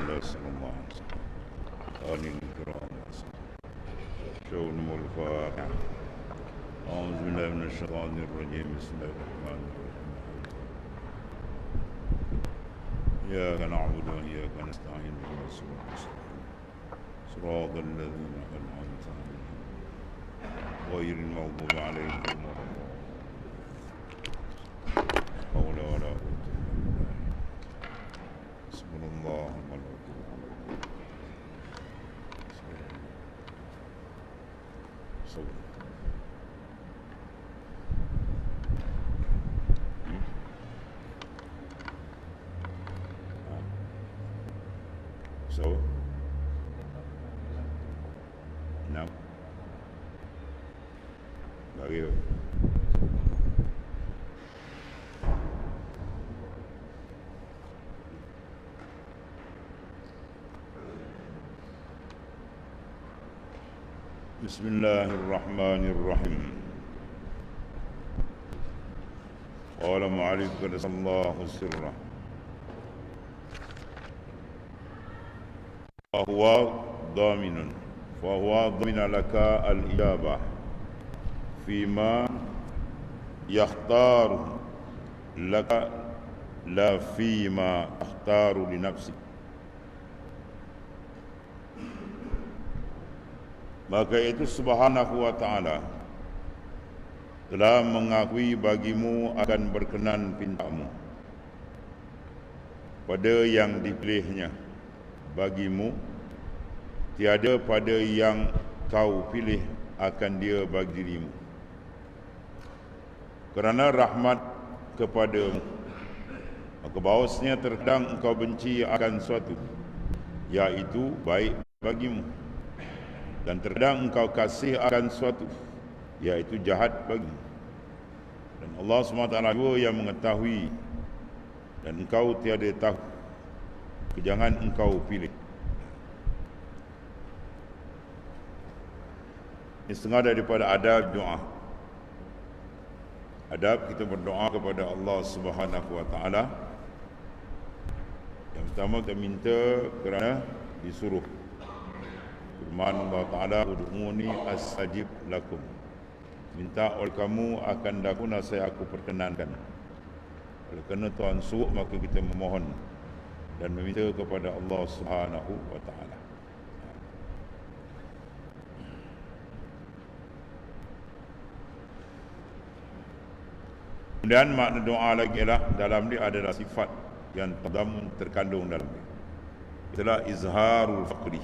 الله صلى الله عليه وسلم. آل الكرام شو الفاتحة. أعوذ بالله من الشيطان الرجيم. بسم الله الرحمن الرحيم. إياك نعبد وإياك نستعين اهدنا الصراط المستقيم صراط الذين أنعمت عليهم غير المغضوب عليهم ولا حول ولا قوة إلا بالله. حسبنا الله ونعم الوكيل. So, now, lagi. Bismillahirrahmanirrahim. Qala mu'alif qadasallahu sirrah. Fahuwa dhaminun laka al-ijabah fima yakhtaru laka la fima yakhtaru li nafsi. Maka itu subhanahu wa ta'ala telah mengakui bagimu akan berkenan pintamu pada yang dipilihnya bagimu, tiada pada yang kau pilih akan dia bagi dirimu, kerana rahmat kepadamu. Maka bahawasanya terkadang engkau benci akan suatu, iaitu baik bagimu, dan terkadang engkau kasih akan suatu, iaitu jahat bagimu. Dan Allah SWT yang mengetahui, dan engkau tiada tahu, jangan engkau pilih. Ini setengah daripada adab doa. Adab kita berdoa kepada Allah Subhanahu wa ta'ala. Yang pertama kita minta kerana disuruh. Firman Allah Ta'ala, ud'uni astajib lakum. Minta oleh kamu akan daku nasai aku perkenankan. Oleh kerana Tuhan suruh, maka kita memohon dan meminta kepada Allah Subhanahu wa ta'ala. Kemudian makna doa lagi ialah dalam dia adalah sifat yang terkandung dalam dia. Itulah izharul faqri,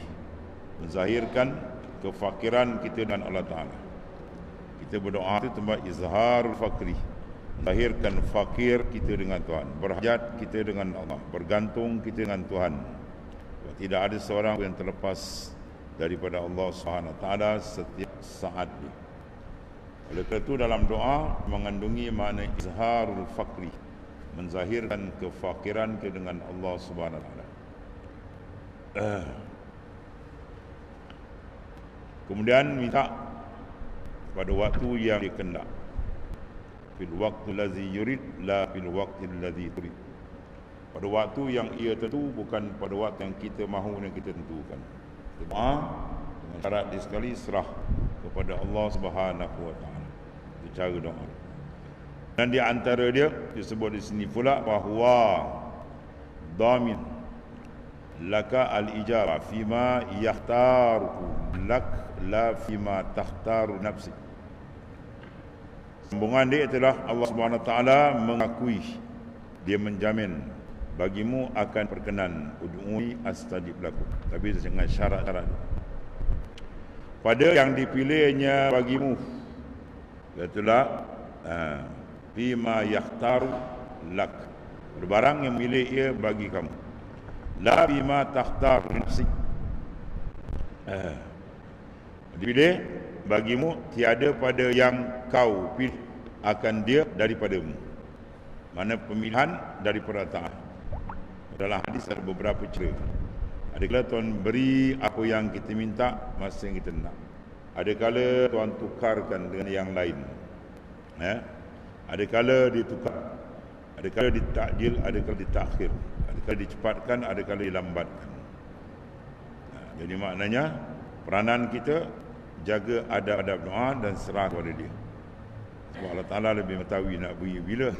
menzahirkan kefakiran kita dengan Allah Ta'ala. Kita berdoa itu tempat izharul faqri, lahirkan fakir kita dengan Tuhan, berhajat kita dengan Allah, bergantung kita dengan Tuhan. Tidak ada seorang yang terlepas daripada Allah SWT setiap saat ini. Oleh kerana itu dalam doa mengandungi makna izharul faqri, menzahirkan kefakiran kita dengan Allah SWT. Kemudian minta pada waktu yang dikendak, fil waqti allazi yurid la fil waqti allazi turid. Pada waktu yang ia tentu, bukan pada waktu yang kita mahu dan kita tentukan. Doa dengan syarat dia sekali serah kepada Allah Subhanahu wa ta'ala. Itu cara doa. Dan di antara dia disebut di sini pula bahwa dhamin laka al-ijabah fima yakhtaru lak la fima takhtaru nafsi. Sambungan dia itulah Allah Subhanahu Wa Taala mengakui, dia menjamin bagimu akan perkenan, ud'uni astajib lakum, tapi dengan syarat-syarat pada yang dipilihnya bagimu, itulah fima yakhtaru lak, barang yang milih ia bagi kamu, la bima takhtaru nafsi, dipilih bagimu, tiada pada yang kau pilih akan dia daripadamu. Mana pemilihan daripada ta'ala. Dalam hadis ada beberapa cerita. Adakala Tuhan beri apa yang kita minta masa yang kita nak. Adakala Tuhan tukarkan dengan yang lain. Adakala ditukar, adakala ditakjil, adakala ditakhir, adakala dicepatkan, adakala dilambatkan. Jadi maknanya peranan kita jaga adab-adab doa dan serah kepada dia. Sebab Allah Ta'ala lebih mengetahui nak beri bila.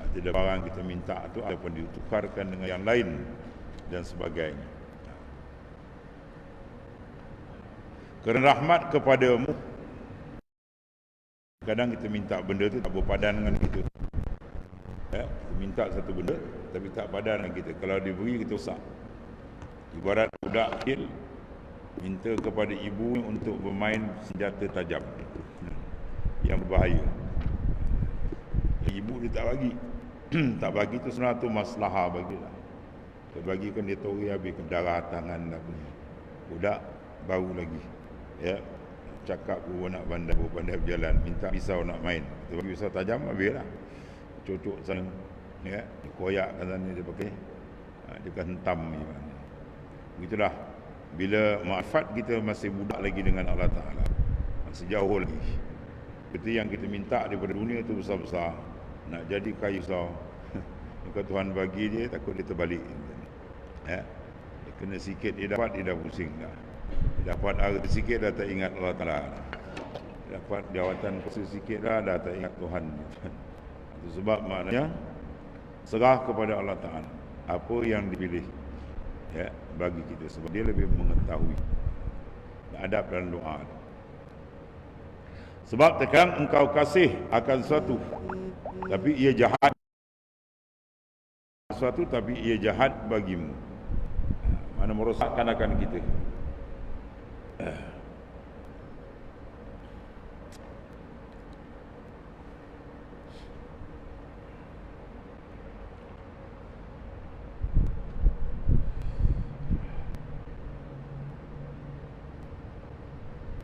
Tidak barang kita minta tu ataupun ditukarkan dengan yang lain dan sebagainya. Kerana rahmat kepadamu, kadang kita minta benda tu tak berpadan dengan kita. Kita minta satu benda tapi tak padan dengan kita. Kalau diberi kita rosak. Ibarat budak kecil minta kepada ibu untuk bermain senjata tajam yang berbahaya. Ibu dia tak bagi. Tak bagi tu sebenarnya tu masalah bagilah. Dia bagikan dia tori habis ke darah tangan dah punya. Budak baru lagi. Ya. Cakap nak pandai berjalan, minta pisau nak main. Dia bagi pisau tajam habislah. Cucuk sana. Ya, dia koyakkan sana dia pakai. Dia kan hentam ni maknanya. Begitulah. Bila manfaat kita masih budak lagi dengan Allah Ta'ala. Masih jauh lagi. Seperti yang kita minta daripada dunia tu besar-besar. Nak jadi kaya besar. Kalau Tuhan bagi dia, takut dia terbalik. Ya? Dia kena sikit, dia dapat, dia dah pusing dah. Dia dapat harta sikit, dah tak ingat Allah Ta'ala. Dia dapat jawatan kuasa sikit dah tak ingat Tuhan. Itu sebab maknanya, serah kepada Allah Ta'ala. Apa yang dipilih ya, bagi kita. Sebab dia lebih mengetahui adab dan doa. Sebab terkadang engkau kasih akan sesuatu tapi ia jahat, sesuatu tapi ia jahat bagimu. Mana merosakkan akan kita.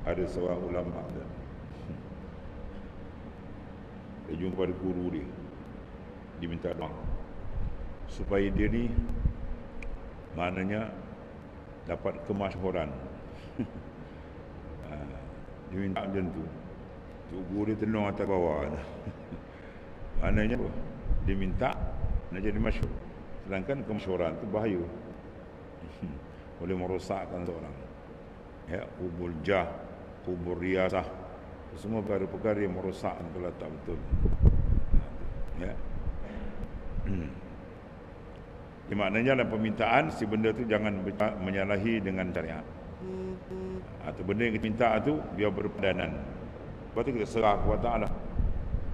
Ada seorang ulama dia jumpa pada guru dia, dia minta doa supaya dia ni maknanya dapat kemasyhuran. Dia minta macam tu. Guru dia tenung atas bawah. Maknanya apa? Dia minta nak jadi masyhur. Sedangkan kemasyhuran tu bahaya. Boleh merosakkan seorang. Ya, hubul jah, hubul riyasah, semua perkara-perkara yang merosakkan kalau tak betul. Ya. Jadi maknanya dalam permintaan si benda tu jangan menyalahi dengan syariat. Atau benda yang kita minta tu biar berpadanan. Lepas tu kita serah kepada Allah.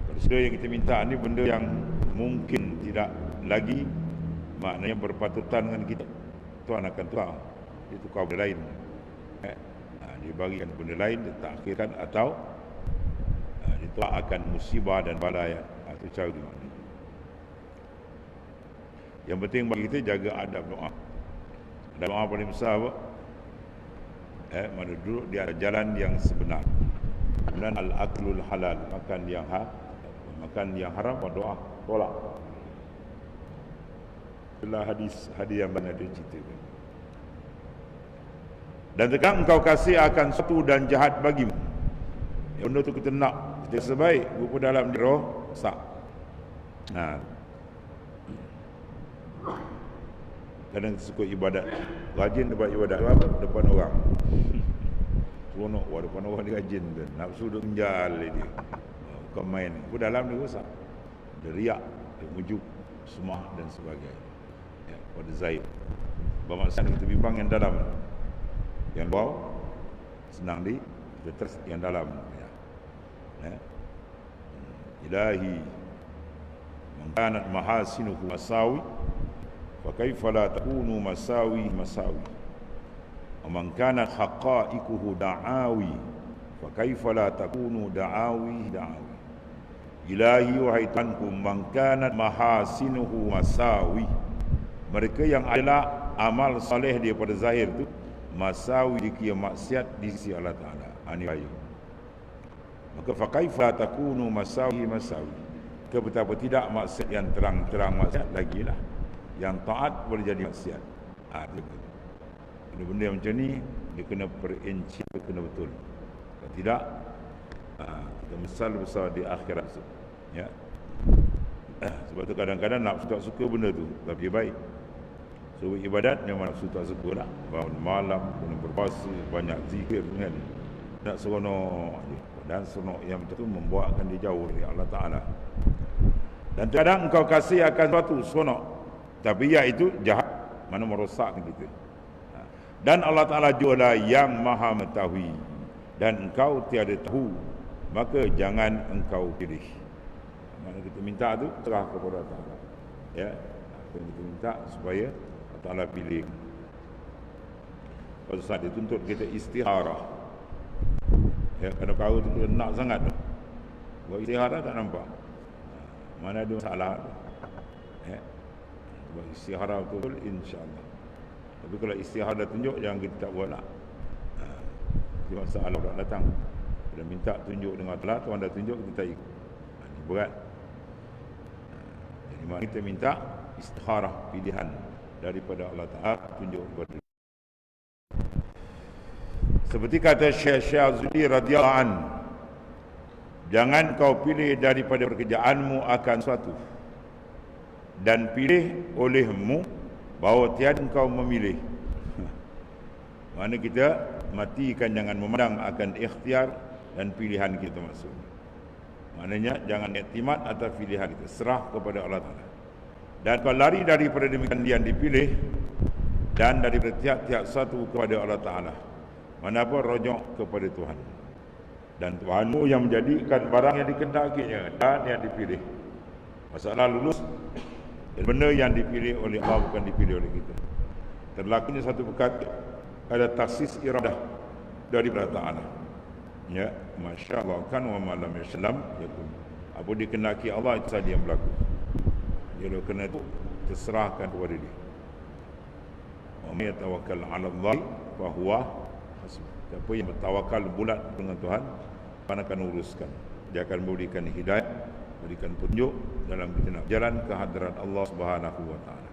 Kalau segala yang kita minta ni benda yang mungkin tidak lagi maknanya berpatutan dengan kita, Tuhan akan tukar. Dia tukar benda lain. Dia bagikan benda lain, dia takhirkan atau dia akan musibah dan balaya. Itu cara dia. Yang penting bagi kita jaga adab doa. Adab doa paling besar apa? Mana duduk di atas jalan yang sebenar. Kemudian al-aklul halal, makan yang haram, berdoa, tolak. Itulah hadis yang banyak diceritakan. Dan terkadang engkau kasih akan sesuatu dan jahat bagimu. Yang benda tu kita nak, kita sebaik, rupa dalam roh, sak. Kadang kita suka ibadat, rajin buat ibadat depan orang. Seronok depan orang dia rajin tu. Nafsu duk menjal dia. Bukan main. Rupa dalam dia rosak. Dia riak, dia mujuk, semah dan sebagainya. Ya, pada zahir. Bermaksud kita bimbang yang dalam. Yang bawah senang kita terus yang dalam ya. Ilahi man kanat mahasinuhu masawi fa kaifa la takunu masawi wa man kanat haqa'iquhu da'awi fa kaifa la takunu da'awi. Ilahi wahai Tuhanku, man kanat mahasinuhu masawi, mereka yang adalah amal soleh dia pada zahir tu masawi dikira maksiat di sisi Allah Ta'ala. Ini bahaya. Maka fakaifa takunu masawi. Betapa tidak maksiat yang terang-terang maksiat lagilah. Yang taat boleh jadi maksiat. Benda-benda yang macam ni dia kena perinci, dia kena betul. Kalau tidak kita mesal besar di akhirat. Ya. Sebab tu kadang-kadang nak suka benda tu tapi baik. So ibadat memang nafsu tak suka lah. Bangun malam, kena berpuasa, banyak zikir kan. Nak seronok je. Dan seronok yang macam tu membuatkan dia jauh dari Allah Ta'ala. Dan kadang engkau kasih akan sesuatu seronok, tapi ia itu jahat, mana merosakkan kita. Dan Allah Ta'ala jualah yang maha mengetahui, dan engkau tiada tahu, maka jangan engkau pilih. Mana kita minta tu serah kepada Allah Ta'ala. Ya, apa yang kita minta supaya Allah Ta'ala pilih. Pada saat dia tuntut kita istikharah. Ya, kalau tu kita nak sangat tu, buat istikharah tak nampak. Mana ada masalah. Ya, buat istikharah betul, insya-Allah. Tapi kalau istihara dah tunjuk, jangan kita tak buat lah. Itu masalah dah datang. Bila minta tunjuk dengan Allah, Tuhan dah tunjuk, kita tak ikut. Ini berat. Jadi mari kita minta istikharah, pilihan daripada Allah Ta'ala, tunjuk kepada dia. Seperti kata Syekh Syazuli radhiyallahu an, jangan kau pilih daripada pekerjaanmu akan suatu, dan pilih olehmu bahawa tiada engkau memilih. Mana kita matikan, jangan memandang akan ikhtiar dan pilihan kita maksud. Maknanya jangan iktimat atas pilihan kita, serah kepada Allah Ta'ala. Dan kalau lari daripada demikian yang dipilih dan daripada tiap-tiap satu kepada Allah Ta'ala, mana pun rojok kepada Tuhan. Dan Tuhanmu yang menjadikan barang yang dikehendakinya dan yang dipilih. Masalah lulus, benda yang dipilih oleh Allah, bukan dipilih oleh kita. Terlakunya satu perkara, ada taksis iradah daripada Ta'ala. Ya, Masya Allah kan wa malam Islam yakun. Apa dikehendaki Allah, itu saja yang berlaku. Jadi kena itu terserahkan kepada dia. Wa may tawakkal 'ala Allah fa huwa hasbuh. Siapa yang bertawakal bulat dengan Tuhan, Tuhan akan uruskan. Dia akan berikan hidayah, berikan petunjuk dalam kita nak jalan ke hadirat Allah Subhanahu wa taala.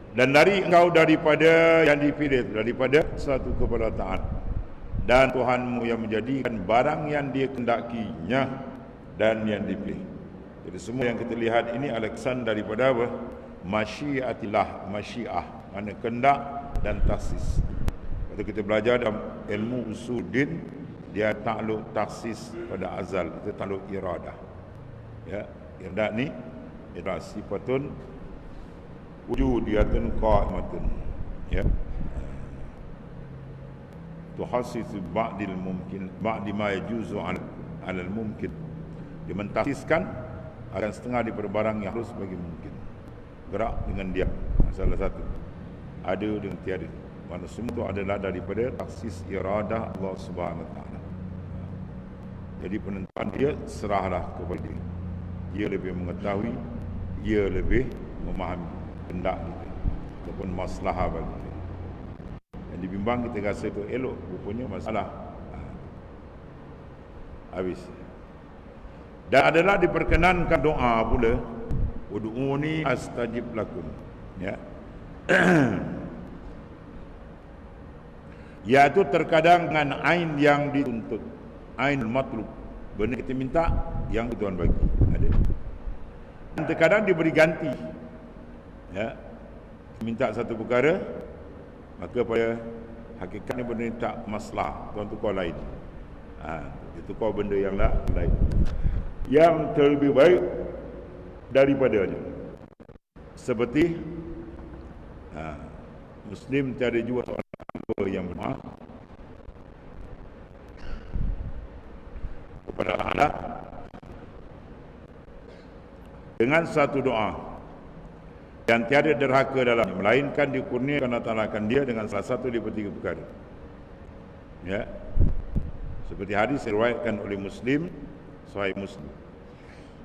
Dan lari engkau daripada yang dipilih, daripada satu kepada taat, dan Tuhanmu yang menjadikan barang yang dia kehendakinya dan yang dipilih. Jadi semua yang kita lihat ini adalah kesan daripada apa? Masyiatillah, masyiah, mana kehendak dan taksis. Kalau kita belajar dalam ilmu usuluddin, dia takluk taksis pada azal, itu takluk iradah. Ya, iradah ni adalah sifatun wujudiyatun qa'imatun. Ya, tuhassisu ba'dil mumkin ba'di ma yajuzu 'alal mumkin. Dia mentaksiskan akan setengah daripada barang yang harus bagi mungkin. Gerak dengan diam, salah satu. Ada dengan tiada. Mana semua itu adalah daripada taksis iradah Allah Subhanahu wa taala. Jadi penentuan dia serahlah kepada dia. Dia lebih mengetahui, dia lebih memahami kehendak kita ataupun maslahah bagi kita. Yang dibimbang kita rasa itu elok, rupanya masalah. Habis. Dan adalah diperkenankan doa pula, ud'uni astajib lakum. Ya. Iaitu terkadang dengan ain yang dituntut, ain matlub, benda kita minta yang Tuhan bagi, ada. Dan terkadang diberi ganti. Ya, minta satu perkara, maka pada hakikatnya benda ini tak masalah, Tuhan tukar lain. Dia tukar benda yang lain yang terlebih baik daripadanya. Seperti Muslim tiada jua seorang hamba yang berdoa kepada Allah dengan satu doa yang tiada derhaka dalamnya, melainkan dikurniakan Allah Ta'ala akan dia dengan salah satu daripada tiga perkara. Ya, seperti hadis diriwayatkan oleh Muslim, Sahih Muslim.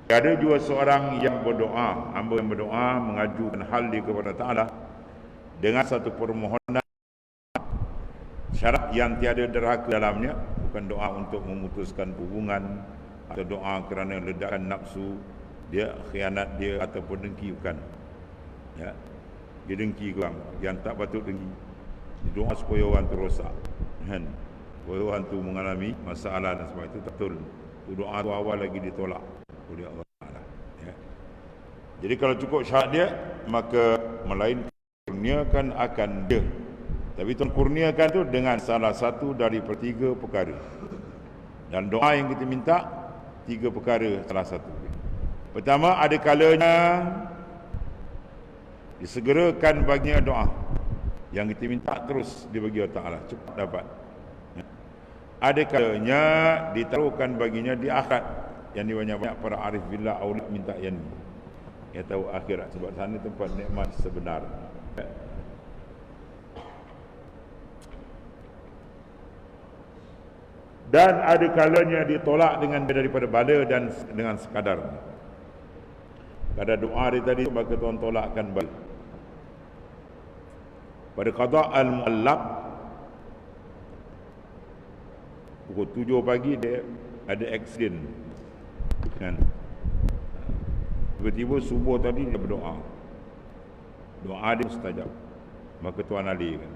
Ada juga seorang yang berdoa, hamba yang berdoa mengajukan hal dia kepada Ta'ala dengan satu permohonan syarat yang tiada derhaka dalamnya, bukan doa untuk memutuskan hubungan atau doa kerana ledakan nafsu dia, khianat dia ataupun dengki, bukan. Ya, dia dengki orang yang tak patut dengki, doa supaya orang tu rosak, kan, supaya orang tu mengalami masalah dan sebagainya, itu tak betul. Itu doa tu awal lagi ditolak oleh Allah. Jadi kalau cukup syarat dia, maka melainkan kurniakan akan dia. Tapi Tuhan kurniakan tu dengan salah satu dari tiga perkara. Dan doa yang kita minta, tiga perkara salah satu. Pertama, ada kalanya disegerakan baginya doa yang kita minta terus dibagi Allah Ta'ala, cepat dapat. Ada kalanya ditaruhkan baginya di akhirat, yang banyak-banyak para arif billah aulia minta yang ni. Dia tahu akhirat, sebab sana tempat nikmat sebenar. Dan ada kalanya ditolak dengan daripada bala dan dengan sekadar. Pada doa dia tadi, maka Tuhan tolakkan bala. Pada qada al-muallaq, pukul 7 pagi dia ada aksiden kan. Tiba-tiba subuh tadi dia berdoa, doa dia mustajab, maka Tuhan alihkan.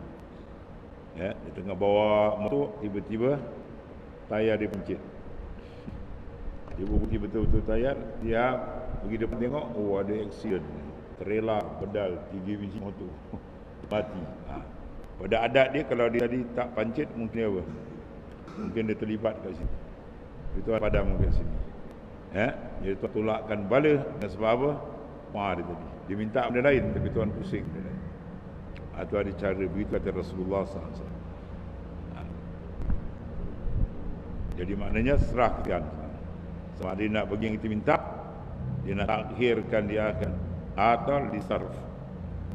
Ya, dia tengah bawa motor, tiba-tiba tayar dia pencit. Dia berhenti betul-betul tayar, dia pergi depan tengok, oh ada aksiden, trailer pedal 3 biji motor mati. Pada adat dia, kalau dia tadi tak pancit, mungkin apa? Mungkin dia terlibat kat sini. Itu padam kat sini. Ya, jadi Tuhan tolakkan bala dengan sebab apa? Doa dia tadi. Dia minta benda lain, tapi Tuhan pusing benda lain. Itu ada cara, begitu kata Rasulullah SAW. Jadi maknanya serahkan. Sama dia nak bagi yang kita minta, dia nak takhirkan, dia akan atau disarf.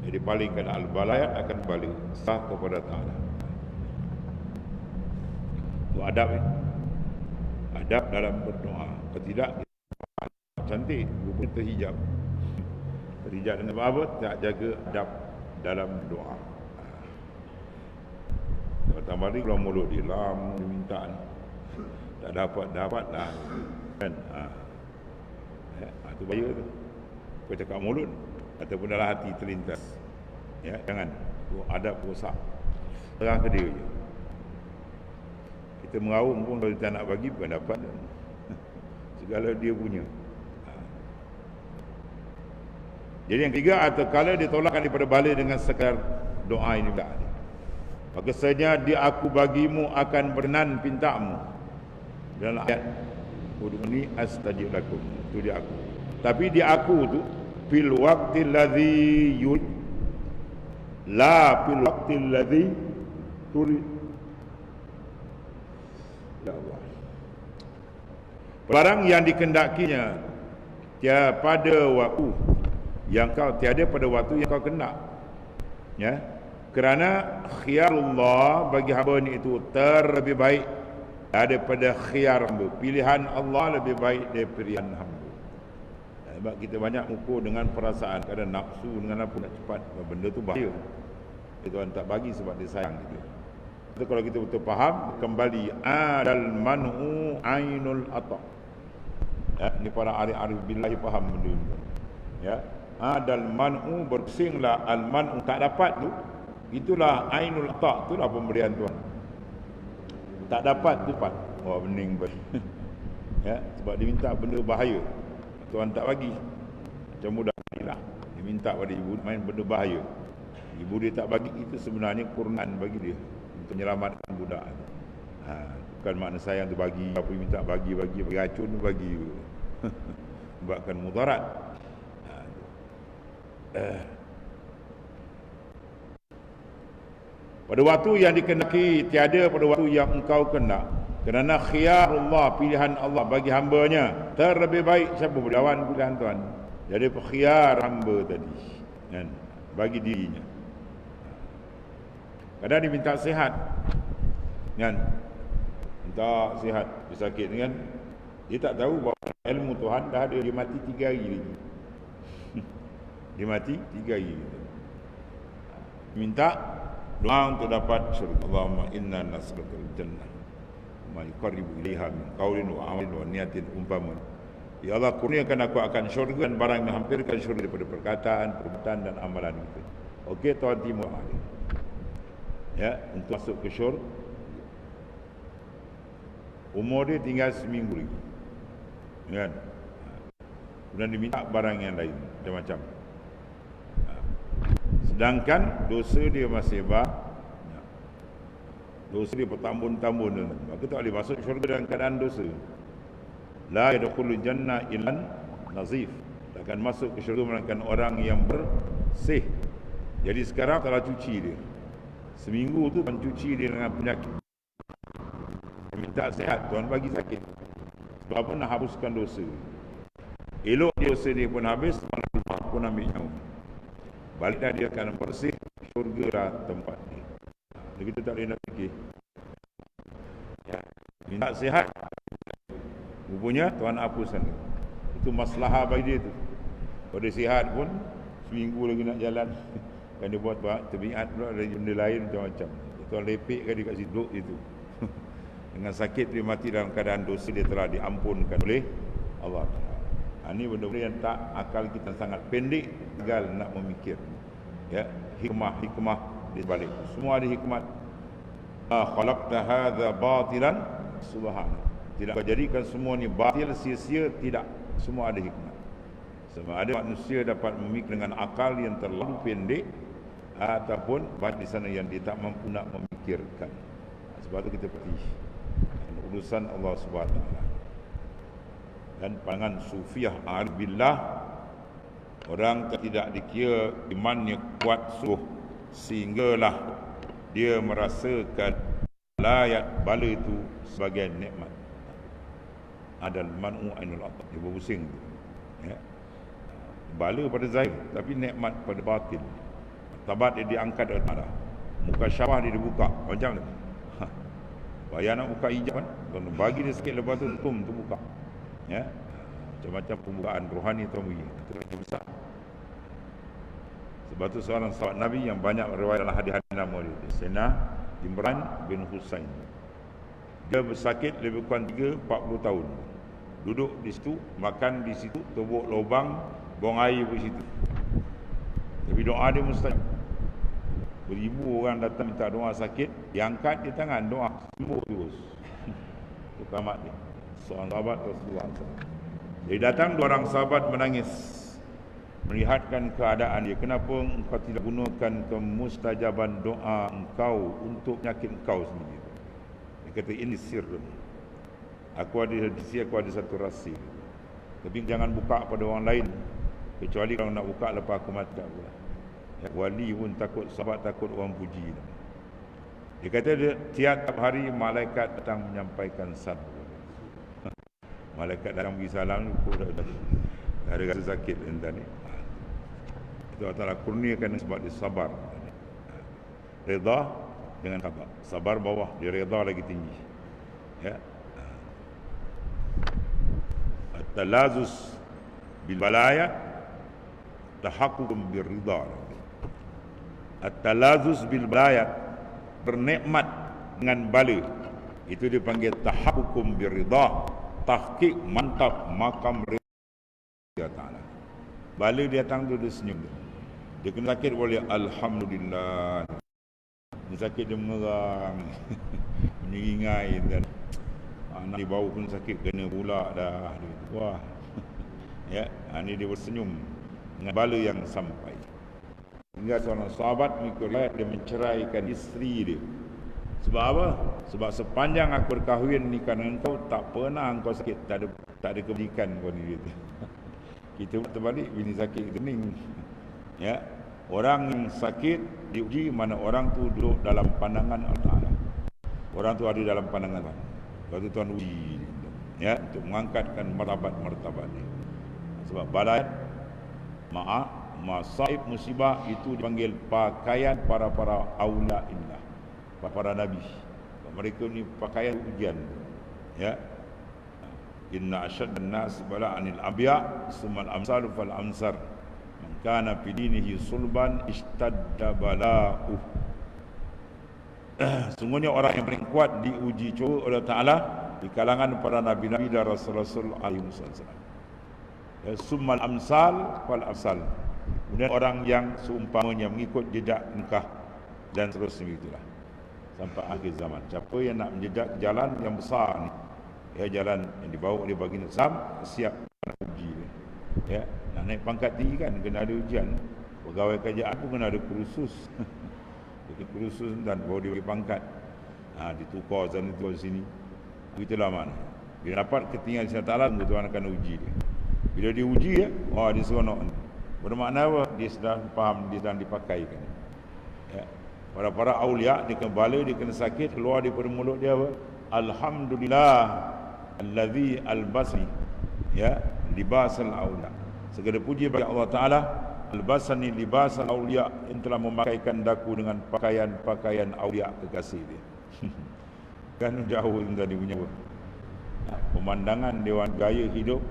Jadi palingkan al-balayat akan balik sah kepada Ta'ala. Itu adab ni. Adab dalam berdoa. Kalau tidak, cantik, rupanya terhijab. Terhijab dengan apa? Tak jaga adab dalam doa. Kalau tambah ni, kalau mulut dia lama dia minta ni, tak dapat lah kan. Itu bahaya tu. Kau cakap mulut ataupun dalam hati terlintas, ya, jangan. Itu adab rosak. Terang ke dia je. Kita meraung pun kalau kita nak bagi bukan dapat. Segala dia punya. Jadi yang ketiga, atau kalau ditolakkan daripada bala dengan sekadar doa ini, maka saja dia aku bagimu akan berkenan pintamu. Dalam ayat ud'uni astajib lakum, itu dia aku. Tapi dia aku tu fil waqtil ladzi yurid, la fil waqtil ladzi turid. Ya Allah, barang yang dikendakinya tiada pada waktu yang kau tiada pada waktu yang kau kendak, ya, kerana khiyarullah bagi hamba ni itu terlebih baik daripada khiyar hamba. Pilihan Allah lebih baik daripada pilihan hamba. Sebab kita banyak ukur dengan perasaan, kadang nafsu dengan apa nak cepat, benda tu bahaya. Tuhan tak bagi sebab dia sayang kita. Jadi kalau kita betul faham, kembali adal man'u ainul ata. Ya, ini para arif billahi faham benda ni. Ya, adal man'u, bersinglah al man'u tak dapat tu, itulah ainul ata, itulah pemberian Tuhan. Tak dapat tu pat. Oh bening ya, sebab dia minta benda bahaya, Tuhan tak bagi. Macam budak ni lah, dia minta pada ibu main benda bahaya, ibu dia tak bagi. Itu sebenarnya kurnan bagi dia untuk menyelamatkan budak. Bukan makna sayang tu bagi, apa dia minta bagi racun tu bagi sebabkan mudarat. Pada waktu yang dikehendaki, tiada pada waktu yang engkau kendak. Kerana khiyarullah, pilihan Allah bagi hambanya terlebih baik. Siapa berlawan pilihan Tuhan? Jadi khiyar hamba tadi kan, bagi dirinya. Kadang dia minta sihat kan, minta sihat, dia sakit kan, dia tak tahu bahawa ilmu Tuhan dah ada. Dia mati 3 hari lagi. Dia mati 3 hari. Minta doa untuk dapat syurga. Allahumma inna nas'alukal jannah ma yuqarribu ilaiha min qaulin wa amalin wa niyatin umpama. Ya Allah, kurniakan aku akan syurga dan barang yang hampirkan syurga daripada perkataan, perbuatan dan amalan kita. Okey, Tuhan timur hari. Ya, untuk masuk ke syurga. Umur dia tinggal seminggu lagi. Kan? kemudian diminta barang yang lain macam-macam. Sedangkan dosa dia masih dosa dia bertambun-tambun, maka tak boleh masuk syurga dalam keadaan dosa. La yadkhulul jannah illa nazif, takkan masuk ke syurga melainkan orang yang bersih. Jadi sekarang telah cuci dia, seminggu tu Tuhan cuci dia dengan penyakit, minta sehat, Tuhan bagi sakit. Sebab apa? Nak hapuskan dosa. Elok dosa dia pun habis, Allah pun ambil nyawa. Balik dah dia akan bersih, syurga lah tempat ni. Jadi kita tak boleh nak fikir. Minta sihat, rupanya Tuhan hapuskan. Itu masalah bagi dia tu. Kalau dia sihat pun, seminggu lagi nak jalan. Kan dia buat terbiat pula dari benda lain macam-macam. Tuhan lepekkan dia kat situ itu. Dengan sakit dia mati dalam keadaan dosa dia telah diampunkan oleh Allah. Ini benda-benda yang tak akal kita sangat pendek, gagal nak memikir. Ya, hikmah di balik. Semua ada hikmat. Khalaqta hadza batilan subhana. Tidak kau jadikan semua ni batil, sia-sia, tidak. Semua ada hikmat. Sebab ada manusia dapat memikir dengan akal yang terlalu pendek, ataupun baik di sana yang dia tak mampu nak memikirkan. Sebab itu kita pergi urusan Allah Subhanahu Wa Taala. Dan pandangan sufiah arif billah, orang tidak dikira imannya kuat sungguh sehinggalah dia merasakan layak bala itu sebagai nikmat. Adal man'u ainul atab, dia berpusing ya. Bala pada zahir tapi nikmat pada batin. Tabat dia diangkat oleh Allah. Muka syawah dia dibuka macam mana? Bayar nak buka hijab kan, kalau bagi dia sikit lepas tu tutup terbuka. Ya, macam-macam pembukaan rohani Tuhan itu lagi besar. Sebab tu seorang sahabat Nabi yang banyak riwayat dalam hadis-hadis nama dia, Sayyidina Imran bin Husain. Dia bersakit lebih kurang 40 tahun. Duduk di situ, makan di situ, tubuk lubang, buang air di situ. Tapi doa dia mustajab. Beribu orang datang minta doa sakit, diangkat di tangan doa, sembuh terus. Itu keramat dia. Seorang sahabat Rasulullah SAW. Dia datang, dua orang sahabat menangis, melihatkan keadaan dia. Kenapa engkau tidak gunakan kemustajaban doa engkau untuk penyakit engkau sendiri? Dia kata, ini sirrun. Aku ada satu rahsia. Tapi jangan buka pada orang lain, kecuali kalau nak buka lepas aku mati pula. Ya, wali pun takut, sahabat takut orang puji. Dia kata tiap hari malaikat datang menyampaikan salam. Malaikat datang bagi salam, dah ada rasa sakit entah ni. Itu Allah Ta'ala kurniakan sebab dia sabar. Reda dengan sabar. Sabar bawah, dia reda lagi tinggi. Ya. At-talazus bil balaya tahaqququm bir ridha. At-talazus bil balaya, bernikmat dengan bala, itu dipanggil tahaqququm bir ridha. Tahqiq, mantap, makam ridha Ta'ala. Bala dia datang tu dia senyum. Dia kena sakit boleh alhamdulillah. Dia sakit dia mengerang. Menyeringai dan anak dia bau pun sakit kena pula dah. Wah. Ya, ini dia bersenyum dengan bala yang sampai. Hingga seorang sahabat mengikut riwayat dia menceraikan isteri dia. Sebab apa? Sebab sepanjang aku berkahwin ni kerana engkau, tak pernah engkau sakit, tak ada kebajikan kau ni dia. Kita terbalik, bini sakit kening. Ya, orang yang sakit diuji mana orang tu duduk dalam pandangan Allah Ta'ala. Orang tu ada dalam pandangan Tuhan. Lepas tu Tuhan uji dia, ya, untuk mengangkatkan martabat dia. Sebab balai masaib musibah itu dipanggil pakaian para aula indah, para nabi. Mereka ni pakaian ujian. Ya. Inna asyaddan nas bala'anil abya summal amsalu fal amsar. Man kana fi dinihi sulban ishtadda bala'u. Sungguhnya orang yang paling kuat diuji coba oleh Ta'ala di kalangan para nabi-nabi dan rasul-rasul alaihi wasallam. Ya, summal amsal fal amsal. Kemudian orang yang seumpamanya mengikut jejak nikah dan seterusnya itulah sampai akhir zaman. Siapa yang nak menjejak jalan yang besar ni, ya, jalan yang dibawa oleh baginda Islam, siap nak uji dia. Ya, nak naik pangkat tinggi kan kena ada ujian. Pegawai kerajaan pun kena ada kursus. Jadi kursus dan baru diberi pangkat. Ditukar sana tukar sini. Begitulah makna. Bila dapat ketinggian Allah Taala, Tuhan akan uji dia. Bila diuji ya, dia seronok. Bermakna apa? Dia sedang faham, dia sedang dipakaikan. Ya. Para awliya dia kena bala, dia kena sakit, keluar daripada mulut dia apa? Alhamdulillah allazi albasni ya libasal awliya. Segala puji bagi Allah Taala, albasani libasal awliya, yang telah memakaikan daku dengan pakaian-pakaian awliya kekasih dia. Kan jauh tadi punya apa? Pemandangan dewan gaya hidup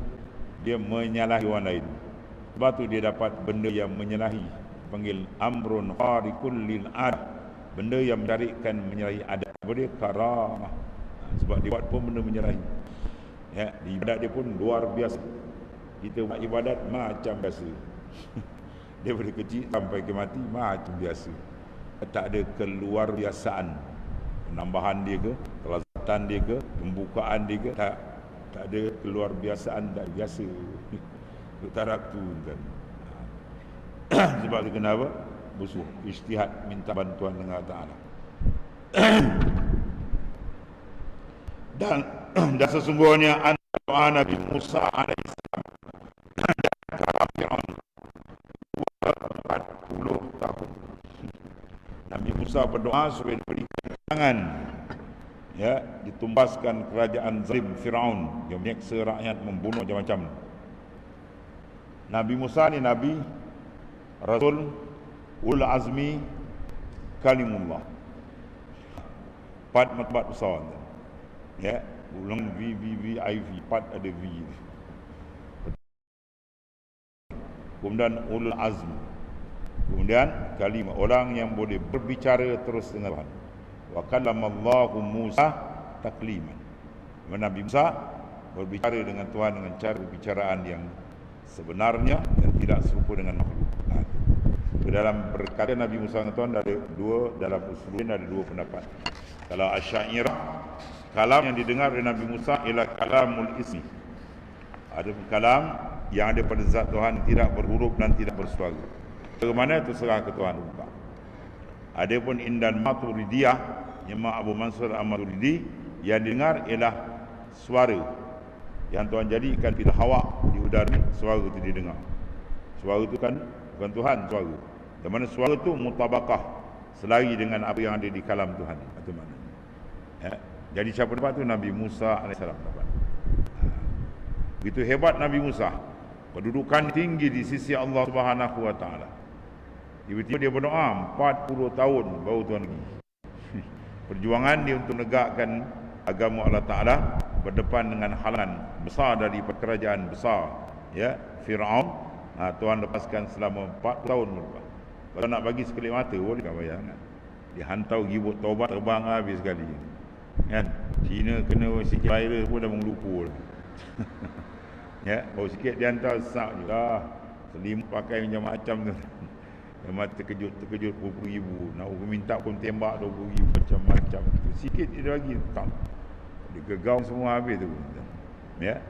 dia menyalahi orang lain. Sebab tu dia dapat benda yang menyalahi, panggil amrun khariqul lil ad, benda yang menyalahi adat. Dia karamah. Sebab dia buat pun benda menyalahi. Ya, ibadat dia pun luar biasa. Kita buat ibadat macam biasa. Daripada kecil sampai ke mati macam biasa. Tak ada keluar biasaan. Penambahan dia ke, kelazatan dia ke, pembukaan dia ke, tak ada keluar biasaan, tak biasa. Tarak tu kan. Sebab itu kenapa? Busuh, ijtihad, minta bantuan dengan Allah Ta'ala. Dan sesungguhnya doa Nabi Musa alaihissalam dan kalam Fir'aun 40 tahun. Nabi Musa berdoa supaya diberikan tangan, ya, ditumbaskan kerajaan zalim Fir'aun yang menyeksa rakyat, membunuh macam-macam. Nabi Musa ni Nabi Rasul Ul Azmi Kalimullah. 4 martabat besar. Ya, ulang VVVIV, 4 ada V. Kemudian Ul Azmi. Kemudian kalimah, orang yang boleh berbicara terus dengan Tuhan. Wa kallamallahu Musa takliman. Nabi Musa berbicara dengan Tuhan dengan cara perbicaraan yang sebenarnya dan tidak serupa dengan makhluk. Dalam berkata Nabi Musa dengan Tuhan ada dua, dalam usulin ada dua pendapat. Kalau Asy'ariyah, kalam yang didengar oleh Nabi Musa ialah kalamul ismi. Ada kalam yang ada pada zat Tuhan, tidak berhuruf dan tidak bersuara. Bagaimana itu serah ke Tuhan. Adapun Indan Maturidiyah, Imam Abu Mansur Al-Maturidi, yang didengar ialah suara yang Tuhan jadikan fil hawa, di udara, suara itu didengar. Suara itu kan bukan Tuhan, suara. Yang mana suara itu mutabakah, selari dengan apa yang ada di kalam Tuhan. Itu maknanya. Ya. Jadi siapa dapat itu? Nabi Musa AS dapat. Begitu hebat Nabi Musa, kedudukan tinggi di sisi Allah Subhanahu Wa Taala. Tiba-tiba dia berdoa 40 tahun baru Tuhan pergi. Perjuangan dia untuk menegakkan agama Allah Ta'ala berdepan dengan halangan besar dari kerajaan besar, ya, Fir'aun. Tuhan lepaskan selama 40 tahun berlepas. Kalau nak bagi sekelip mata boleh tak bayangkan. Dia hantar gibut taubat terbang habis sekali. Kan? Cina kena sikit virus pun dah mengelupa. Ya, baru sikit dia hantar sak juga. Selimut pakai macam-macam tu. Memang terkejut ribu. Nak minta pun tembak 20,000 macam-macam. Sikit dia lagi tak. Dia gegau semua habis tu. Ya.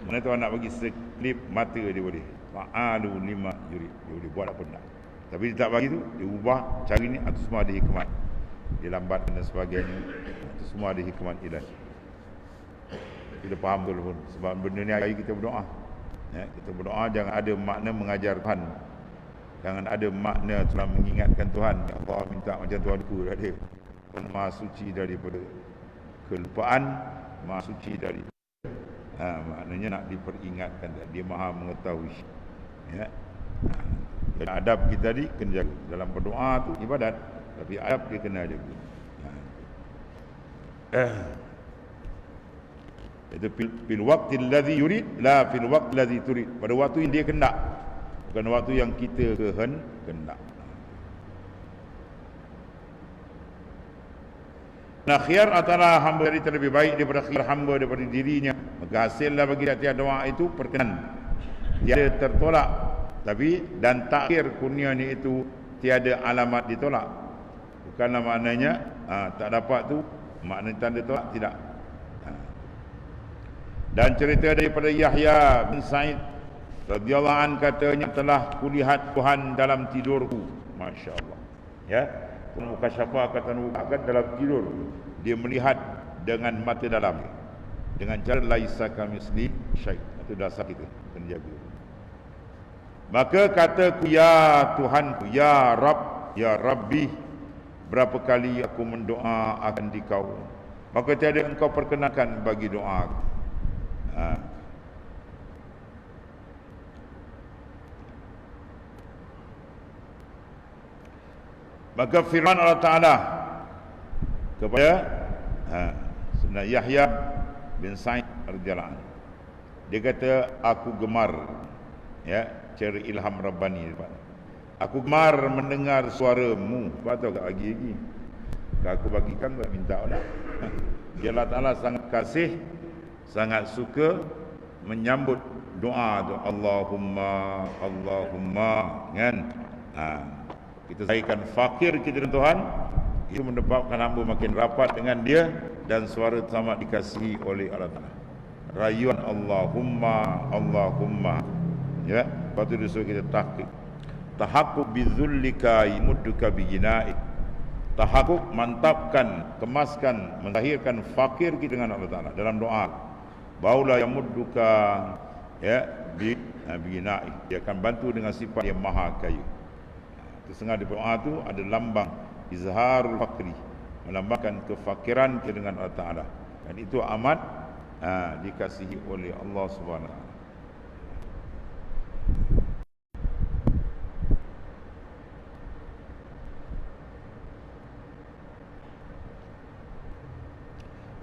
Mana tuan nak bagi sekelip mata dia boleh. Fa'alu lima yurid. Dia boleh buat apa nak. Tapi dia tak bagi tu, dia ubah cara ni, itu semua ada hikmat. Dia lambatkan dan sebagainya. Itu semua ada hikmat ilahi. Kita faham betul pun. Sebab benda ni hari kita berdoa. Ya, kita berdoa jangan ada makna mengajar Tuhan. Jangan ada makna telah mengingatkan Tuhan. Ya Allah minta macam Tuhan ku dia. Maha suci daripada kelupaan, maha suci dari maknanya nak diperingatkan, dia maha mengetahui. Ya. Jadi adab kita tadi kena jaga. Dalam berdoa tu ibadat, tapi adab dia kena jaga. Itu fil waqti alladhi yurid, la fil waqti alladhi turid. Pada waktu yang dia kendak, bukan waktu yang kita kehendak. Nah, khiyar adalah hamba yang lebih baik daripada khiyar hamba daripada dirinya. Maka hasillah bagi tiap-tiap doa itu perkenan, tiada tertolak. Tapi dan takhir kurnia ni itu tiada alamat ditolak. Bukanlah maknanya tak dapat tu makna tanda tolak, tidak. Dan cerita daripada Yahya bin Sa'id radhiyallahu an katanya, telah kulihat Tuhan dalam tidurku. Masya-Allah. Ya. Mukasyafah kata nubuat dalam tidur. Dia melihat dengan mata dalam. Dengan cara laisa kamisli syai'. Itu dasar kita kena jaga. Maka kataku, ya Tuhanku, ya Rabb, ya Rabbi, berapa kali aku mendoa akan dikau, maka tiada engkau perkenankan bagi doa aku. Maka firman Allah Ta'ala kepada Yahya bin Sa'id radhiyallahu anhu, dia kata, aku gemar, ya, cara ilham Rabbani. Aku gemar mendengar suaramu. Patut tak lagi. Kalau aku bagikan, tak minta nak. Dia Allah Ta'ala sangat kasih, sangat suka menyambut doa tu. Allahumma, Allahumma, kan? Kita zahirkan fakir kita dengan Tuhan, itu menyebabkan hamba makin rapat dengan dia, dan suara sama dikasihi oleh Allah Ta'ala. Rayuan Allahumma, Allahumma, ya. Lepas tu disuruh kita tahakkuk bizullika yamudduka bijina'i. Tahakkuk, mantapkan, kemaskan, menzahirkan fakir kita dengan Allah Ta'ala dalam doa. Baula yamudduka, ya, bijina'i. Dia akan bantu dengan sifat yang maha kaya. Setengah di doa tu ada lambang izharul fakri, melambangkan kefakiran kita dengan Allah Ta'ala. Dan itu amat dikasihi oleh Allah Subhanahu Wa Ta'ala.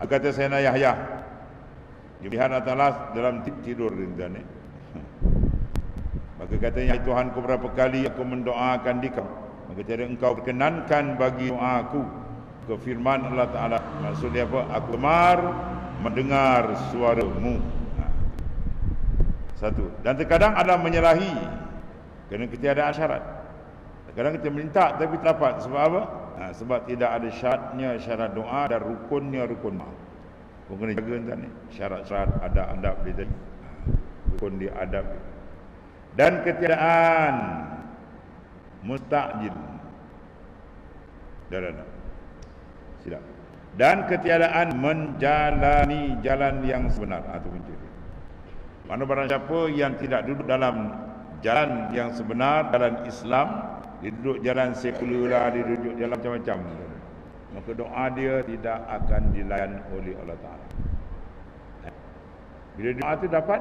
Kata Sayyidina Yahya, dilihat Allah Ta'ala dalam tidur rindan. Maka katanya, Tuhanku, berapa kali aku mendoakan dikau, maka tiada engkau perkenankan bagi doaku. Ke firman Allah Ta'ala, maksudnya apa? Aku gemar mendengar suaramu. Satu. Dan terkadang ada menyalahi kerana ketiadaan syarat. Terkadang kita minta tapi tak dapat. Sebab apa? Sebab tidak ada syaratnya syarat doa, dan rukunnya rukun doa. Kau kena jaga ni syarat-syarat, adab-adab dia tadi. Rukun dia, adab dia. Dan ketiadaan mustajil. Dan silap. Dan ketiadaan menjalani jalan yang sebenar. Itu kunci. Mana barang siapa yang tidak duduk dalam jalan yang sebenar, jalan Islam, dia duduk jalan sekular lah, dia duduk jalan macam-macam, maka doa dia tidak akan dilayan oleh Allah Ta'ala. Bila doa itu dapat,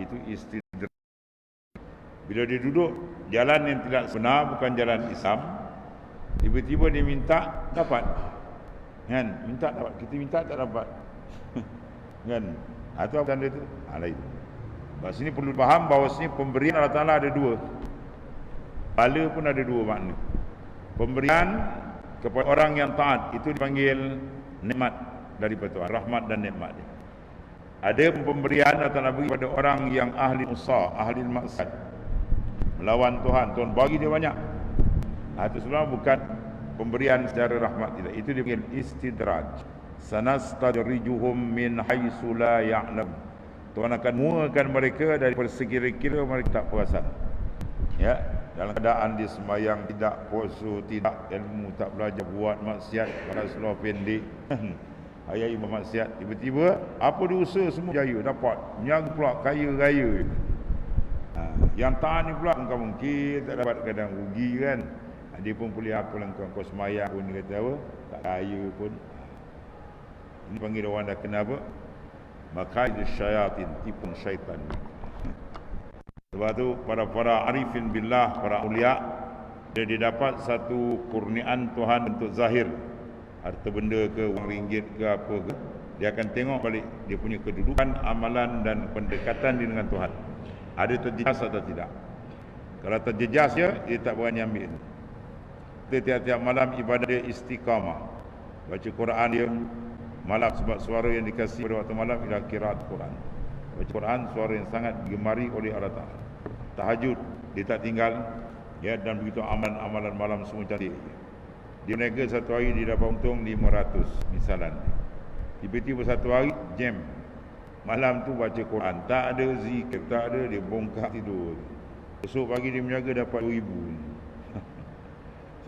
itu istidrak. Bila dia duduk jalan yang tidak sebenar, bukan jalan Islam, tiba-tiba dia minta, dapat. Kan? Minta dapat. Kita minta tak dapat. Kan? Atau apa tanda itu? Lain. Sebab sini perlu faham bahawa sini pemberian Allah Ta'ala ada dua. Pahala pun ada dua makna. Pemberian kepada orang yang taat, itu dipanggil nikmat daripada Tuhan, rahmat dan nikmat dia. Ada pemberian Allah Ta'ala bagi kepada orang yang ahli usaha, ahli maksiat, melawan Tuhan, Tuhan bagi dia banyak. Itu sebenarnya bukan pemberian secara rahmat tidak. Itu dipanggil istidraj. Sanastadrijuhum min haitsu la ya'lam. Tuhan akan muakan mereka dari sekira-kira mereka tak perasan. Ya, dalam keadaan dia sembahyang, tidak puasa, tidak ilmu, tak belajar, buat maksiat, pada seluar pendek. Ayat ibu maksiat, tiba-tiba apa dia usaha semua jaya, dapat. Yang pula kaya raya. Yang tahan ni pula mungkin tak dapat, kadang rugi kan. Dia pun boleh apa lah kau sembahyang pun dia kata apa, tak kaya pun. Ini panggil orang dah kena apa? Makaidus syayatin, tipu syaitan. Sebab tu para arifin billah, para ulia, dia dapat satu kurniaan Tuhan untuk zahir, harta benda ke, wang ringgit ke apa ke, dia akan tengok balik dia punya kedudukan, amalan dan pendekatan dia dengan Tuhan. Ada terjejas atau tidak. Kalau terjejas dia tak berani ambil. Tiap-tiap malam ibadah dia istiqamah, baca Quran dia malam, sebab suara yang dikasih pada waktu malam ialah qiraat Quran. Baca Quran suara yang sangat digemari oleh Allah Ta'ala. Tahajud dia tak tinggal, ya, dan begitu amalan-amalan malam semua cantik. Dia niaga satu hari dia dapat untung 500 misalan. Tiba-tiba satu hari jam. Malam tu baca Quran, tak ada zikir, tak ada, dia bongkak tidur. Esok pagi dia menjaga dapat 2,000.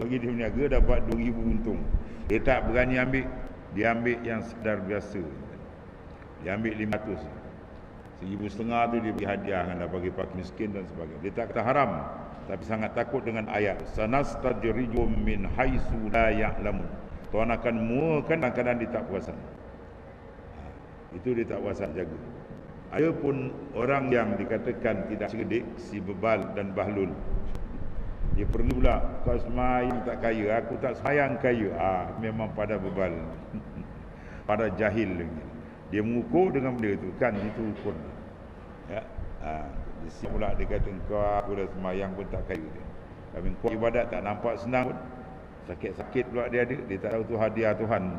Pagi dia menjaga dapat 2,000 untung. Dia tak berani ambil, dia ambil yang sedar biasa. Dia ambil 500. 1,500 tu dia bagi hadiah, kan, bagi fakir miskin dan sebagainya. Dia tak kata haram, tapi sangat takut dengan ayat sanastajrijuhum min haitsu la ya'lamun. Tuhan akan muakan kadang-kadang dia tak perasan. Itu dia tak perasan jaga. Ada pun orang yang dikatakan tidak cerdik, si Bebal dan Bahlul. Dia perlu pula, kau semayang tak kaya, aku tak semayang kaya. Memang pada Bebal. Pada jahil lagi. Dia mengukur dengan benda itu, kan itu ukur. Ya. Di sini pula dia kata, kau aku dah semayang pun tak kaya. Tapi kau ibadat tak nampak senang pun. Sakit-sakit pula dia ada, dia tak tahu tu hadiah Tuhan.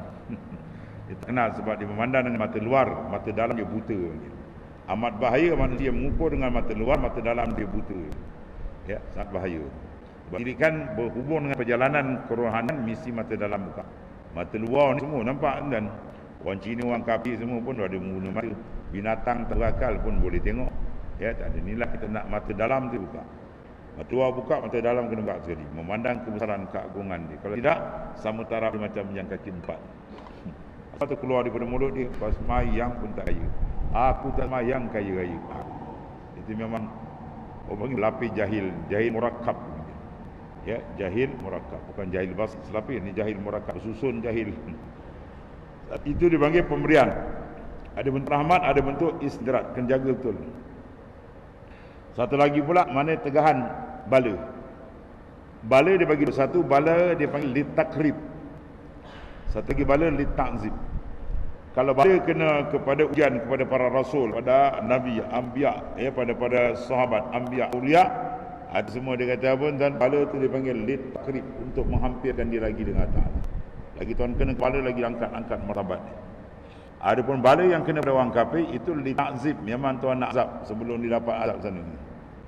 Dia tak kenal sebab dia memandang dengan mata luar, mata dalam dia buta. Amat bahaya manusia mengukur dengan mata luar, mata dalam dia buta. Ya, sangat bahaya. Jadi kan berhubung dengan perjalanan kerohanian, mesti mata dalam buka. Mata luar ni semua nampak kan. Orang Cina, orang kafir semua pun ada menggunakan mata. Binatang terakal pun boleh tengok. Ya, tak ada nilai kita nak mata dalam tu buka. Mata luar buka, mata dalam kena buka sekali. Memandang kebesaran, keagungan dia. Kalau tidak, sama taraf dia macam yang kaki 4. Apa tu keluar daripada mulut dia, pas semayang pun tak kaya. Aku tak semayang kaya raya. Itu memang orang panggil lapis jahil, jahil murakkab. Ya, jahil murakkab, bukan jahil basit selapis, ni jahil murakkab, susun jahil. Itu dipanggil pemberian. Ada bentuk rahmat, ada bentuk istidrat, kena jaga betul. Satu lagi pula, mana tegahan bala. Bala dia bagi satu, bala dia panggil litakrib. Satu lagi bala litakzib. Kalau bala kena kepada ujian kepada para rasul, pada nabi, anbiya, ya, pada sahabat, anbiya, ulia, ada semua dia kata apa, dan bala tu dia panggil litakrib, untuk menghampirkan dia lagi dengan Ta'ala. Lagi Tuhan kena kepala lagi angkat martabat. Ada pun bala yang kena pada orang kafir, itu litakzib, memang Tuhan nak azab sebelum dia dapat azab sana.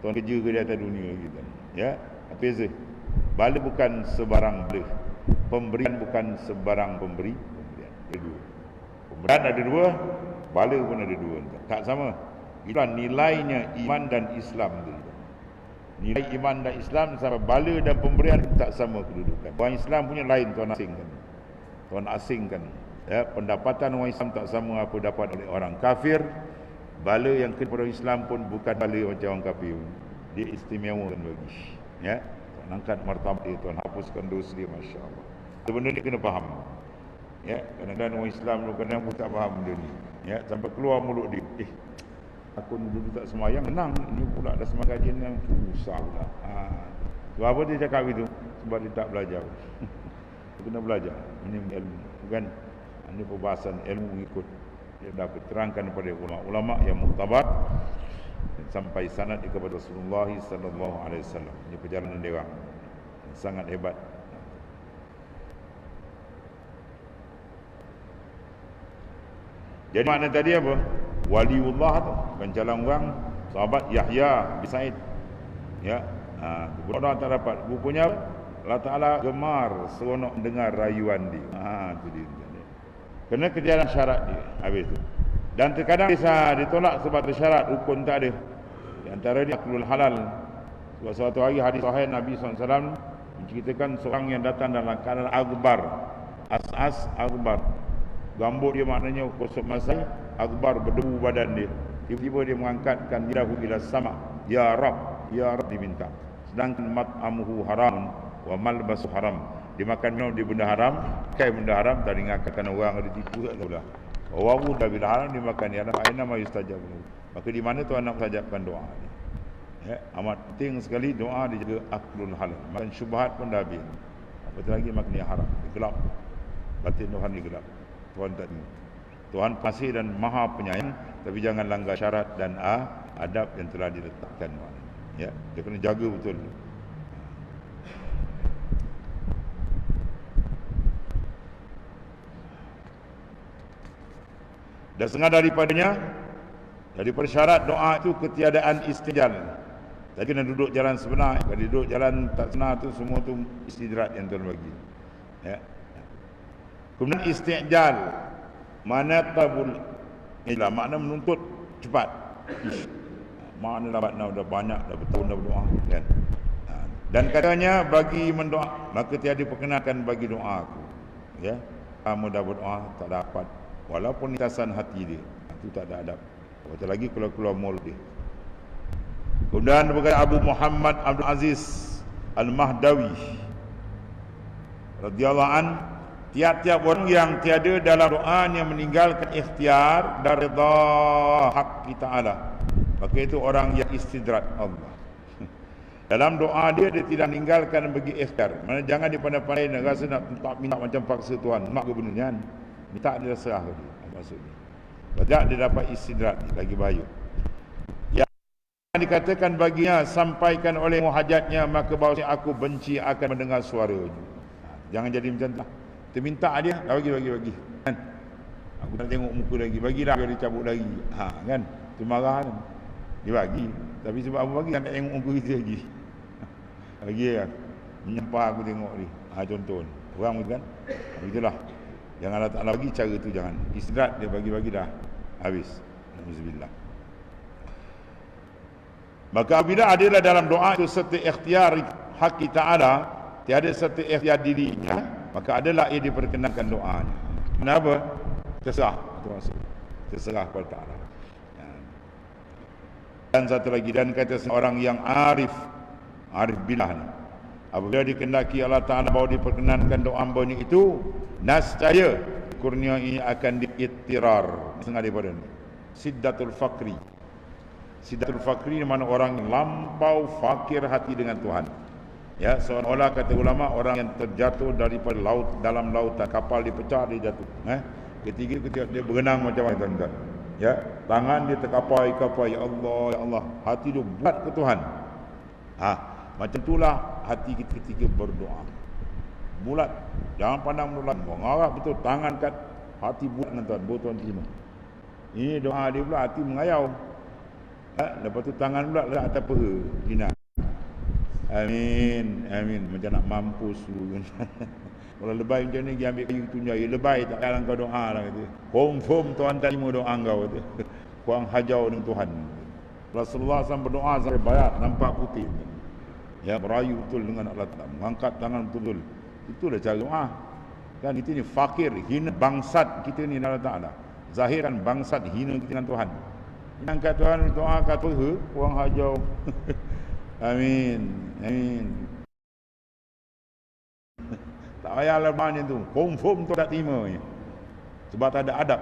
Tuhan kerja ke di atas dunia gitu. Ya, beza. Bala bukan sebarang bala. Pemberian bukan sebarang pemberi. Pemberian ada dua. Pemberian ada dua, bala pun ada dua. Tak sama. Itulah nilainya iman dan Islam tu. Nilai iman dan Islam sama, bala dan pemberian tak sama kedudukan. Orang Islam punya lain, Tuhan asingkan. Tuhan asingkan. Ya, pendapatan orang Islam tak sama apa dapat oleh orang kafir. Bala yang kepada Islam pun bukan bala macam orang kafir. Dia istimewa kan bagi. Ya, Tuhan angkat martabat dia, Tuhan hapuskan dosa dia, masya-Allah. Benda ni kena faham. Ya, kadang-kadang orang Islam kadang pun tak faham benda ni. Ya, sampai keluar mulut dia, aku dulu tak semayang, menang. Ini pula dah semayang kajian yang susah pula. Sebab apa dia cakap itu? Sebab dia tak belajar. Dia kena belajar. Ini ilmu. Bukan, ini perbahasan ilmu ikut. Dia dapat terangkan kepada ulama-ulama yang muktabar sampai sanad kepada Rasulullah sallallahu alaihi wasallam. Ini perjalanan dia orang sangat hebat. Jadi makna tadi apa? Waliullah tu bukan jalan orang, sahabat Yahya bin Sa'id. Ya. Orang tak dapat. Rupanya Allah Taala gemar seronok dengar rayuan dia. Tu dia. Kena kejalan syarat dia habis tu. Dan terkadang bisa ditolak sebab tersyarat, rukun tak ada. Di antara dia aklul halal. Sebab suatu hari hadis sahih Nabi SAW menceritakan seorang yang datang dalam keadaan akbar, as-as akbar. Gambut dia maknanya kosong masai, akbar berdebu badan dia. Tiba-tiba dia mengangkatkan lidahu ila sama, ya Rab, ya Rab diminta. Sedangkan mat'amuhu haram wa malbasu haram. Dia makan minum di benda haram, kain benda haram, tak diingatkan orang ada tipu tak tahulah. Wawu dah bila haram dia makan dia, aina ma yustajab. Maka di mana Tuhan nak mustajabkan doa ni? Ya, amat penting sekali doa dijaga aklul halal. Makan syubhat pun dah habis. Apatah lagi makan yang haram, gelap. Batin Tuhan ni gelap. Tuhan tak ni. Tuhan fasih dan maha penyayang, tapi jangan langgar syarat dan adab yang telah diletakkan. Ya, dia kena jaga betul. Dan setengah daripadanya, daripada syarat doa itu ketiadaan istijal. Tadi kena duduk jalan sebenar. Kalau duduk jalan tak sebenar tu semua tu istidrat yang Tuhan bagi. Ya. Kemudian istijal. Manatabul ila makna menuntut cepat. Mana lambat dah banyak dah bertahun dah berdoa kan. Dan katanya bagi mendoa maka tiada perkenankan bagi doa aku. Ya. Kamu dah berdoa tak dapat walaupun nitasan hati dia. Itu tak ada adab. Apatah lagi kalau keluar mulut dia. Kemudian berkata Abu Muhammad Abdul Aziz Al-Mahdawi radhiyallahu an, tiap-tiap orang yang tiada dalam doanya meninggalkan ikhtiar dan redha hak kita Allah, maka itu orang yang istidrat Allah. Dalam doa dia tidak meninggalkan bagi ikhtiar. Mana jangan dipandai-pandai nak rasa nak minta macam paksa Tuhan. Mak ke benda kan? Minta dia serah dia. Maksudnya. Sebab dia dapat istidrat lagi bahaya. Yang dikatakan baginya sampaikan oleh muhajatnya maka bahawa aku benci akan mendengar suaranya. Jangan jadi macam tu. Kita minta dia, dah bagi. Kan? Aku tak tengok muka lagi. Bagilah dia cabut lagi. Kan? Tu marah kan? Dia bagi. Tapi sebab apa bagi tak tengok muka kita lagi. Lagi kan? Menyempah aku tengok ni. Contoh. Orang kan? Begitulah. Yang Allah Ta'ala bagi cara tu jangan. Istidrat dia bagi-bagi dah. Habis. Alhamdulillah. Maka bila adalah dalam doa itu serta ikhtiar hak Ta'ala, tiada serta ikhtiar dirinya, maka adalah ia diperkenankan doanya. Kenapa? Terserah. Terserah kepada Ta'ala. Dan satu lagi, dan kata seorang yang arif billah ni, apabila dikendaki Allah Ta'ala bahawa diperkenankan doa hamba-Nya itu, nascaya kurnia ini akan diittirar. Setengah daripada ni Siddatul Fakri. Siddatul Fakri di mana orang yang lampau fakir hati dengan Tuhan. Ya, seolah-olah kata ulama orang yang terjatuh daripada laut, dalam lautan, kapal dipecah dia jatuh. Ketika dia berenang macam mana tuan-tuan? Ya, tangan dia terkapai, ya Allah, hati dia bulat ke Tuhan. Macam itulah hati kita ketika berdoa. Bulat, jangan pandang bulat, mengarah betul tangan kat hati bulat tuan, tuan terima. Ini doa dia pula hati mengayau. Lepas tu tangan pula letak atas peha, jinak. Amin, macam nak mampus dulu. Kalau lebay macam ni, dia ambil kayu tunjuk. Lebay tak dalam kau doa lah kata. Confirm Tuhan tak terima doa kau kata. Kurang hajau dengan Tuhan. Rasulullah SAW berdoa sampai bayar, nampak putih. Ya, berayu betul dengan Allah Ta'ala. Mengangkat tangan betul-betul. Itulah cara doa. Kan kita ni fakir, hina bangsat kita ni dengan Allah Ta'ala. Zahirkan bangsat, hina kita dengan Tuhan. Angkat Tuhan, doa kata kurang hajau. Amin. Tak payah lepas tu. Confirm tu tak terima je. Sebab tak ada adab.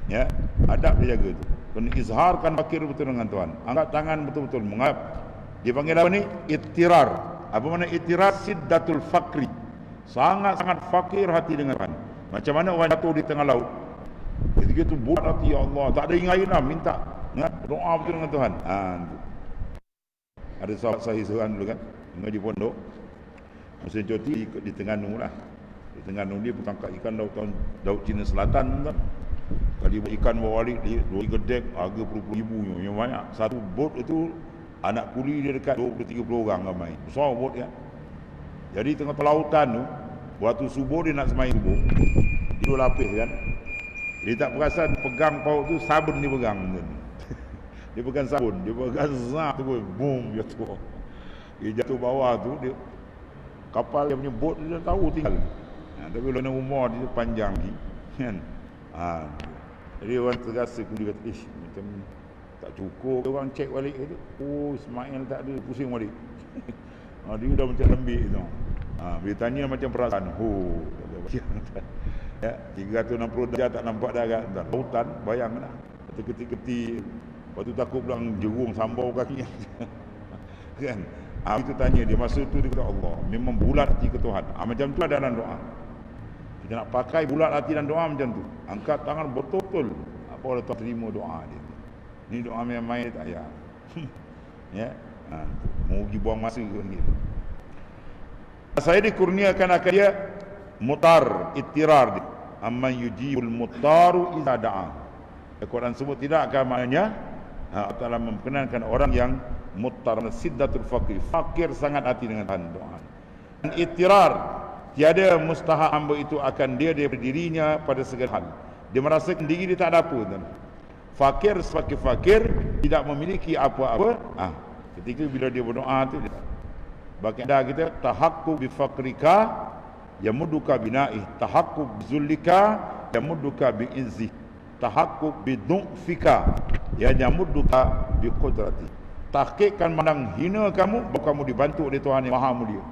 Ya, adab dia jaga tu. Kena izharkan fakir betul dengan Tuhan. Angkat tangan betul-betul mengap. Dia panggil apa ni? Ittirar. Apa makna ittirar? Siddatul fakri. Sangat-sangat fakir hati dengan Tuhan. Macam mana orang jatuh di tengah laut. Ketika tu buat hati, ya Allah, tak ada yang lain lah, minta. Doa betul dengan Tuhan. Ada sahabat saya seorang dulu kan, di pondok. Musim cuti di Terengganu lah. Di Terengganu dia bertangkap ikan laut Cina Selatan kan. Kalau dia buat ikan bawa balik, dia 2 gedek, harga puluh-puluh ribu yang banyak. Satu bot itu, anak kuli dia dekat 20-30 orang ramai. Besar bot ya. Jadi tengah lautan tu, waktu subuh dia nak semayang subuh, dia 2 lapis kan. Dia tak perasan pegang paut tu, sabun dia pegang kan. Dia pegang sabun, dia pegang zap tu, boom, jatuh. Dia jatuh bawah tu, dia kapal dia punya bot dia dah tahu tinggal. Tapi lona umur dia panjang lagi kan. Jadi orang terasa dia kata, macam tak cukup. Orang cek balik kata, Ismail tak ada, pusing balik. Dia dah macam lembik tu. Bila tanya macam perasaan, ya, 360 darjah tak nampak darat. Lautan, bayanglah. Ketik-ketik. Lepas tu takut pulang jerung sambau kaki. Kan? Itu tanya dia. Masa tu dia kata, Allah, memang bulat hati ke Tuhan. Macam tu ada dalam doa. Kita nak pakai bulat hati dan doa macam tu. Angkat tangan betul-betul. Apa Allah Tuhan terima doa dia. Ni doa main-main tak payah. Ya. Mau pergi buang masa ke gitu. Saya dikurniakan akan dia mutar, ittirar dia. Amman yujibul mutaru idza da'a. Al-Quran sebut tidak akan maknanya Allah Ta'ala memperkenankan orang yang mutar, siddatul fakir, fakir sangat hati dengan Tuhan doa. Dan ittirar, tiada mustahak hamba itu akan dia daripada dirinya pada segala hal. Dia merasakan diri dia tak ada apa, tuan. Fakir sebagai fakir, tidak memiliki apa-apa. Ketika bila dia berdoa tu, baginda kita tahaqqu bi faqrika yamudduka binaih, tahaqqu bi zullika yamudduka bi izzi, tahaqqu bi du'fika yamudduka bi qudrati. Tahqiqkan memandang hina kamu, bahawa kamu dibantu oleh Tuhan yang Maha Mulia.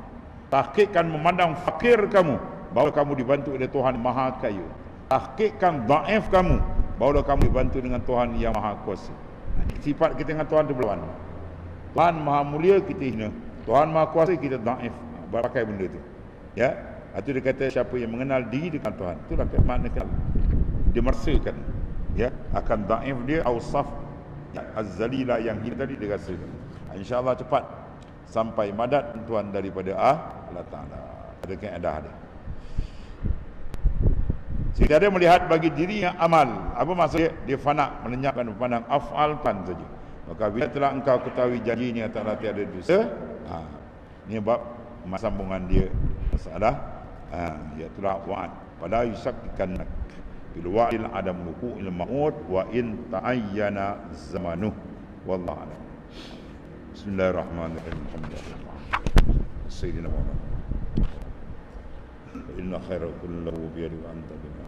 Tahqiqkan memandang fakir kamu, bahawa kamu dibantu oleh Tuhan yang Maha Kaya. Tahqiqkan dhaif kamu, bahawa kamu dibantu dengan Tuhan yang Maha Kuasa. Sifat kita dengan Tuhan itu berlawan. Tuhan Maha Mulia, kita hina. Tuhan Maha Kuasa, kita dhaif. Pakai benda tu. Ya. Itu dia kata siapa yang mengenal diri dengan Tuhan, itulah makna kenal. Dia merasakan akan dhaif dia, awsaf az-zalila yang hina tadi dia rasa. InsyaAllah cepat sampai madat Tuhan daripada Allah Ta'ala. Ada kaedah dia. Jika dia melihat bagi diri yang amal, apa maksudnya? Dia fana, melenyapkan pandang af'alkan saja. Maka bila telah engkau ketahui janjinya Ta'ala tiada dosa, ini bab sambungan dia masalah iaitulah wa'ad. Pada yusakkikannak bil wa'il adam wuqu'il ma'ud wa in ta'ayyana zamanuh. Wallahu a'lam. Bismillahirrahmanirrahim. Alhamdulillah. Sayyidina Muhammad. Inna khairal kullahu biyadi wa anta bina.